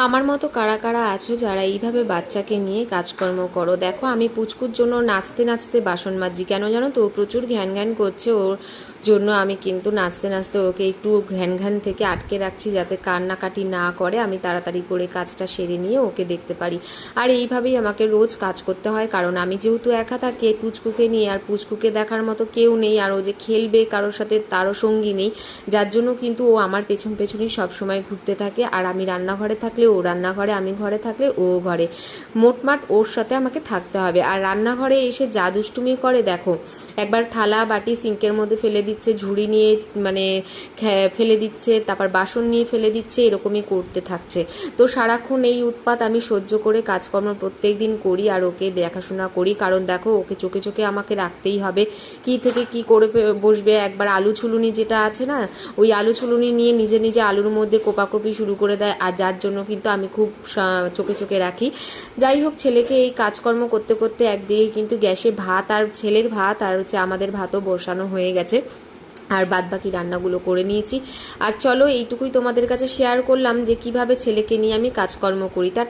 আমার মতো কারা কারা আছো যারা এইভাবে বাচ্চাকে নিয়ে কাজকর্ম করো? দেখো, আমি পুচকুর জন্য নাচতে নাচতে বাসন মাজছি। কেন জানো তো? ও প্রচুর ঘ্যান ঘ্যান করছে। ওর জন্য আমি কিন্তু নাচতে নাচতে ওকে একটু ঘ্যান ঘ্যান থেকে আটকে রাখছি, যাতে কান্নাকাটি না করে, আমি তাড়াতাড়ি করে কাজটা সেরে নিয়ে ওকে দেখতে পারি। আর এইভাবেই আমাকে রোজ কাজ করতে হয়, কারণ আমি যেহেতু একা থাকি পুচকুকে নিয়ে, আর পুচকুকে দেখার মতো কেউ নেই, আর ও যে খেলবে কারোর সাথে তারও সঙ্গী নেই, যার জন্য কিন্তু ও আমার পেছন পেছনই সবসময় ঘুরতে থাকে। আর আমি রান্নাঘরে থাকলে ও রান্নাঘরে, আমি ঘরে থাকলে ও ঘরে, মোটমাট ওর সাথে আমাকে থাকতে হবে। আর রান্নাঘরে এসে যা দুষ্টুমি করে দেখো, একবার থালা বাটি সিঙ্কের মধ্যে ফেলে দিচ্ছে, ঝুড়ি নিয়ে মানে ফেলে দিচ্ছে, তারপর বাসন নিয়ে ফেলে দিচ্ছে, এরকমই করতে থাকছে। তো সারাক্ষণ এই উৎপাত আমি সহ্য করে কাজকর্ম প্রত্যেক দিন করি আর ওকে দেখাশোনা করি, কারণ দেখো ওকে চোখে চোখে আমাকে রাখতেই হবে। কি থেকে কি করে বসবে, একবার আলু ছুলুনি যেটা আছে না, ওই আলু ছুলুনি নিয়ে নিজে নিজে আলুর মধ্যে কোপাকুপি শুরু করে দেয়, আর যার জন্য কিন্তু আমি খুব চোখে চোখে রাখি। যাই হোক, ছেলেকে এই কাজকর্ম করতে করতে একদিকে কিন্তু গ্যাসে ভাত, আর ছেলের ভাত আর আমাদের ভাতও বসানো হয়ে গেছে, আর বাদবাকি রান্নাগুলো করে নিয়েছি। আর চলো, এইটুকুই তোমাদের কাছে শেয়ার করলাম যে কিভাবে ছেলেকে নিয়ে আমি কাজকর্ম করি। টাটা।